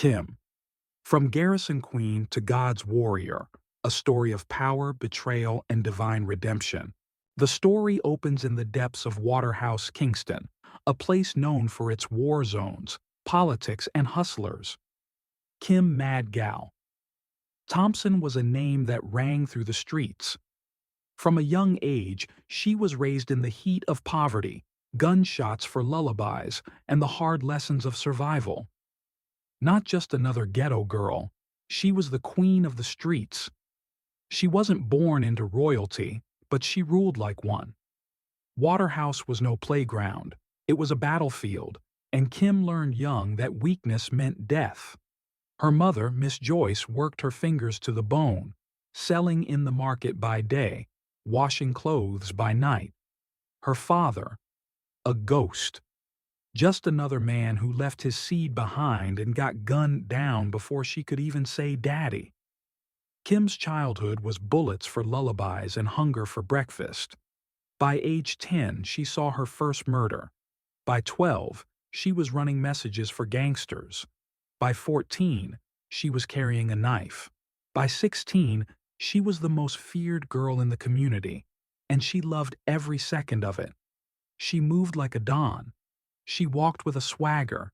Kim. From Garrison Queen to God's Warrior, a story of power, betrayal, and divine redemption. The story opens in the depths of Waterhouse, Kingston, a place known for its war zones, politics, and hustlers. Kim Mad Gal Thompson was a name that rang through the streets. From a young age, she was raised in the heat of poverty, gunshots for lullabies, and the hard lessons of survival. Not just another ghetto girl, she was the queen of the streets. She wasn't born into royalty, but she ruled like one. Waterhouse was no playground, it was a battlefield, and Kim learned young that weakness meant death. Her mother, Miss Joyce, worked her fingers to the bone, selling in the market by day, washing clothes by night. Her father, a ghost. Just another man who left his seed behind and got gunned down before she could even say daddy. Kim's childhood was bullets for lullabies and hunger for breakfast. By age 10, she saw her first murder. By 12, she was running messages for gangsters. By 14, she was carrying a knife. By 16, she was the most feared girl in the community, and she loved every second of it. She moved like a dawn. She walked with a swagger.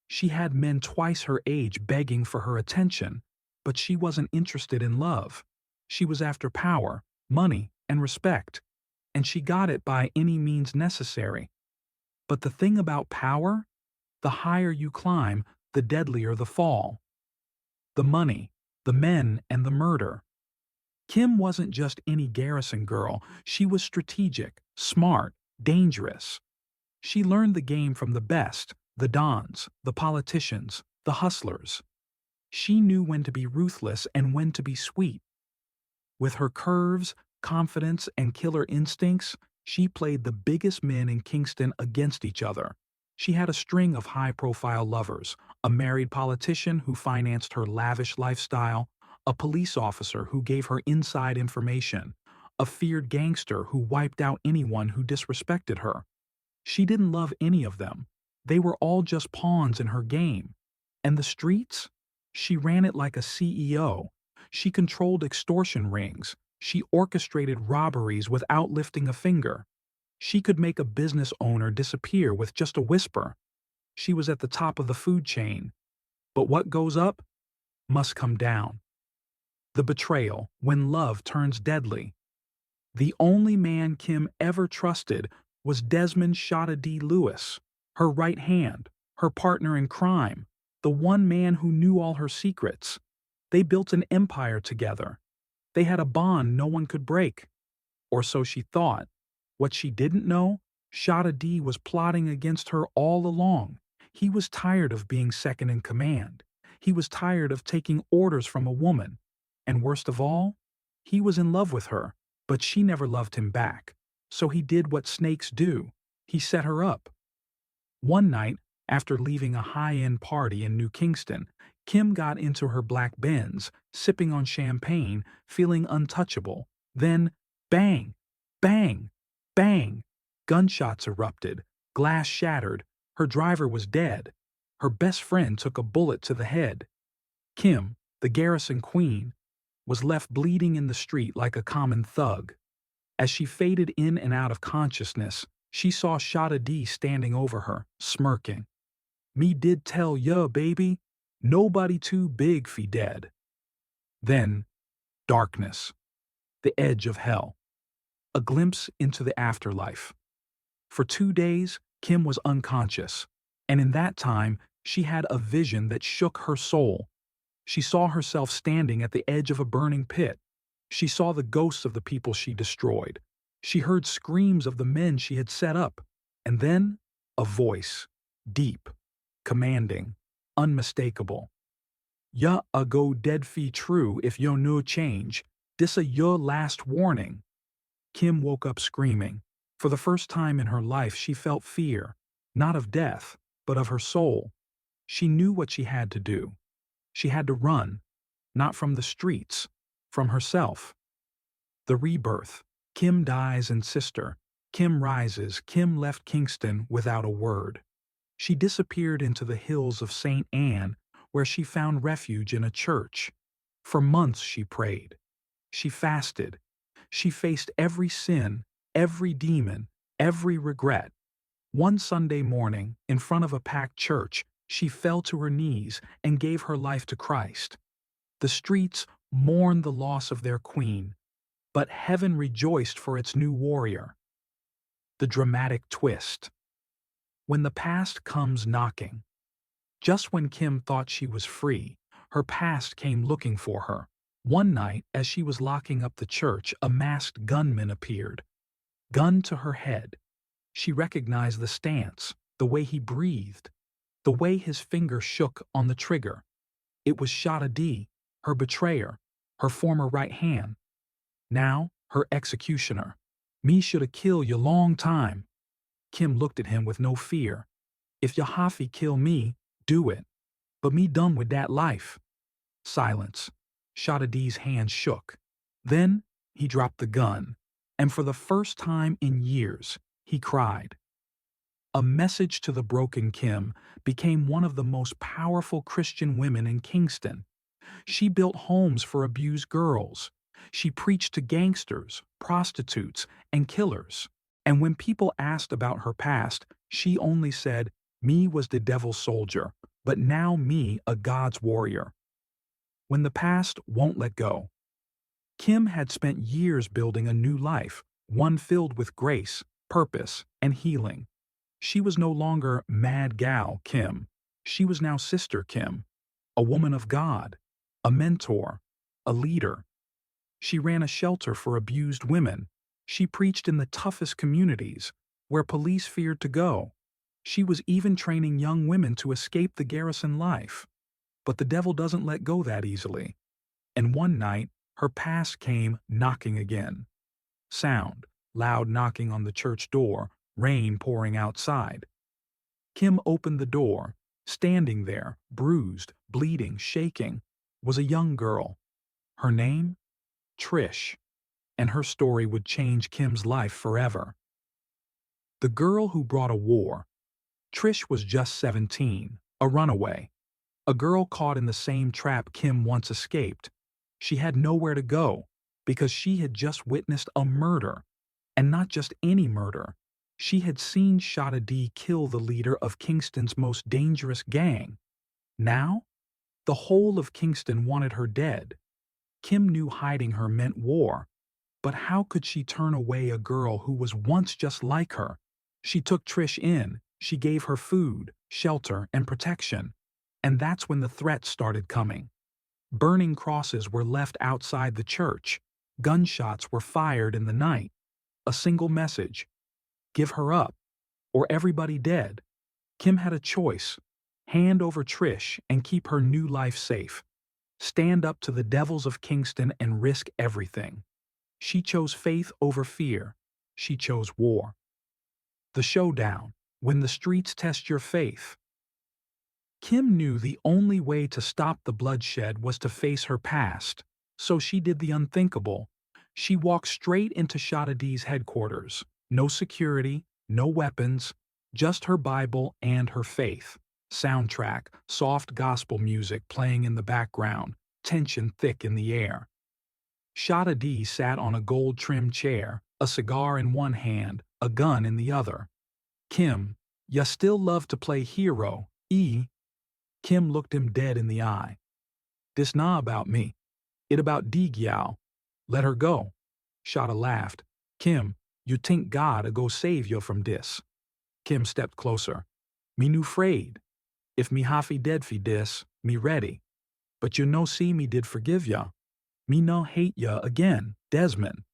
She had men twice her age begging for her attention, but she wasn't interested in love. She was after power, money, and respect, and she got it by any means necessary. But the thing about power, the higher you climb, the deadlier the fall. The money, the men, and the murder. Kim wasn't just any Garrison girl, she was strategic, smart, dangerous. She learned the game from the best, the dons, the politicians, the hustlers. She knew when to be ruthless and when to be sweet. With her curves, confidence, and killer instincts, she played the biggest men in Kingston against each other. She had a string of high-profile lovers, a married politician who financed her lavish lifestyle, a police officer who gave her inside information, a feared gangster who wiped out anyone who disrespected her. She didn't love any of them. They were all just pawns in her game. And the streets? She ran it like a CEO. She controlled extortion rings. She orchestrated robberies without lifting a finger. She could make a business owner disappear with just a whisper. She was at the top of the food chain. But what goes up must come down. The betrayal, when love turns deadly. The only man Kim ever trusted was Desmond Shada D. Lewis, her right hand, her partner in crime, the one man who knew all her secrets. They built an empire together. They had a bond no one could break. Or so she thought. What she didn't know, Shada D was plotting against her all along. He was tired of being second in command. He was tired of taking orders from a woman. And worst of all, he was in love with her, but she never loved him back. So he did what snakes do. He set her up. One night, after leaving a high-end party in New Kingston, Kim got into her black Benz, sipping on champagne, feeling untouchable. Then, bang, bang, bang. Gunshots erupted, glass shattered, her driver was dead. Her best friend took a bullet to the head. Kim, the Garrison Queen, was left bleeding in the street like a common thug. As she faded in and out of consciousness, she saw Shada D standing over her, smirking. "Me did tell ya, baby, nobody too big fi dead." Then, darkness, the edge of hell, a glimpse into the afterlife. For 2 days, Kim was unconscious, and in that time, she had a vision that shook her soul. She saw herself standing at the edge of a burning pit. She saw the ghosts of the people she destroyed. She heard screams of the men she had set up. And then, a voice, deep, commanding, unmistakable. "Ya a go dead fee true if yo no change. Dis a your last warning." Kim woke up screaming. For the first time in her life she felt fear, not of death, but of her soul. She knew what she had to do. She had to run, not from the streets, from herself. The rebirth. Kim dies and sister. Kim rises. Kim left Kingston without a word. She disappeared into the hills of St. Anne, where she found refuge in a church. For months she prayed. She fasted. She faced every sin, every demon, every regret. One Sunday morning, in front of a packed church, she fell to her knees and gave her life to Christ. The streets mourned the loss of their queen, but heaven rejoiced for its new warrior. The dramatic twist. When the past comes knocking. Just when Kim thought she was free, her past came looking for her. One night, as she was locking up the church, a masked gunman appeared. Gun to her head. She recognized the stance, the way he breathed, the way his finger shook on the trigger. It was Shada D, her betrayer, her former right hand. Now, her executioner. Me shoulda killed you long time. Kim looked at him with no fear. If Yahafi kill me, do it. But me done with that life. Silence. Shada D's hand shook. Then, he dropped the gun, and for the first time in years, he cried. A message to the broken Kim became one of the most powerful Christian women in Kingston. She built homes for abused girls. She preached to gangsters, prostitutes, and killers. And when people asked about her past, she only said, "Me was the devil's soldier, but now me a God's warrior." When the past won't let go. Kim had spent years building a new life, one filled with grace, purpose, and healing. She was no longer Mad Gal Kim. She was now Sister Kim, a woman of God, a mentor, a leader. She ran a shelter for abused women. She preached in the toughest communities, where police feared to go. She was even training young women to escape the Garrison life. But the devil doesn't let go that easily. And one night, her past came knocking again. Sound, loud knocking on the church door, rain pouring outside. Kim opened the door. Standing there, bruised, bleeding, shaking, was a young girl. Her name? Trish. And her story would change Kim's life forever. The girl who brought a war. Trish was just 17, a runaway. A girl caught in the same trap Kim once escaped. She had nowhere to go because she had just witnessed a murder. And not just any murder. She had seen Shada D kill the leader of Kingston's most dangerous gang. Now, the whole of Kingston wanted her dead. Kim knew hiding her meant war. But how could she turn away a girl who was once just like her? She took Trish in. She gave her food, shelter, and protection. And that's when the threats started coming. Burning crosses were left outside the church. Gunshots were fired in the night. A single message: give her up, or everybody dead. Kim had a choice: hand over Trish and keep her new life safe. Stand up to the devils of Kingston and risk everything. She chose faith over fear. She chose war. The showdown, when the streets test your faith. Kim knew the only way to stop the bloodshed was to face her past, so she did the unthinkable. She walked straight into Shada D's headquarters. No security, no weapons, just her Bible and her faith. Soundtrack, soft gospel music playing in the background, tension thick in the air. Shada D sat on a gold-trimmed chair, a cigar in one hand, a gun in the other. "Kim, ya still love to play hero, eh?" Kim looked him dead in the eye. "This nah about me. It about D gyal. Let her go." Shada laughed. "Kim, you think God a go save you from this?" Kim stepped closer. "Me nu fraid. If me hafi dead fi dis, me ready. But you no see me did forgive ya. Me no hate ya again, Desmond."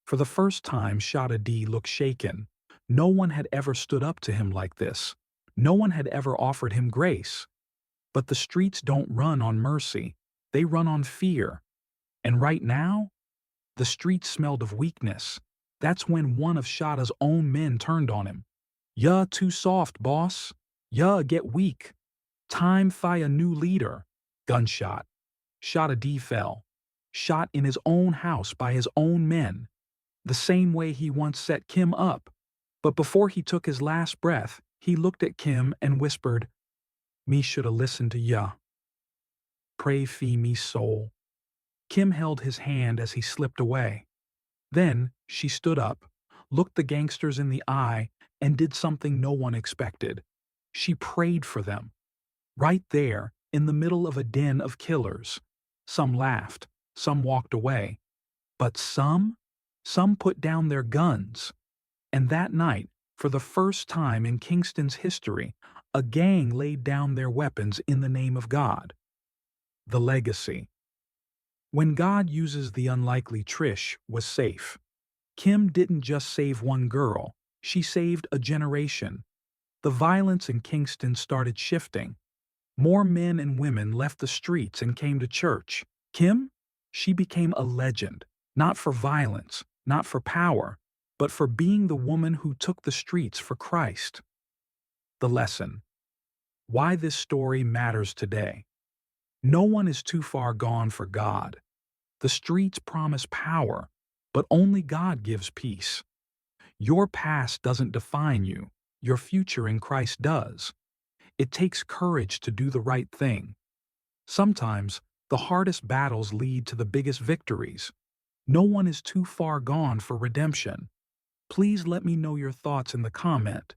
For the first time, Shada D looked shaken. No one had ever stood up to him like this. No one had ever offered him grace. But the streets don't run on mercy. They run on fear. And right now, the streets smelled of weakness. That's when one of Shada's own men turned on him. "Ya too soft, boss. Ya get weak. Time fi a new leader." Gunshot. Shada D fell. Shot in his own house by his own men. The same way he once set Kim up. But before he took his last breath, he looked at Kim and whispered, "Me shoulda listened to ya." Pray fee me soul. Kim held his hand as he slipped away. Then she stood up, looked the gangsters in the eye, and did something no one expected. She prayed for them. Right there, in the middle of a den of killers. Some laughed, some walked away. But some put down their guns. And that night, for the first time in Kingston's history, a gang laid down their weapons in the name of God. The legacy. When God uses the unlikely, Trish was safe. Kim didn't just save one girl, she saved a generation. The violence in Kingston started shifting. More men and women left the streets and came to church. Kim? She became a legend, not for violence, not for power, but for being the woman who took the streets for Christ. The lesson. Why this story matters today. No one is too far gone for God. The streets promise power, but only God gives peace. Your past doesn't define you, your future in Christ does. It takes courage to do the right thing. Sometimes, the hardest battles lead to the biggest victories. No one is too far gone for redemption. Please let me know your thoughts in the comment.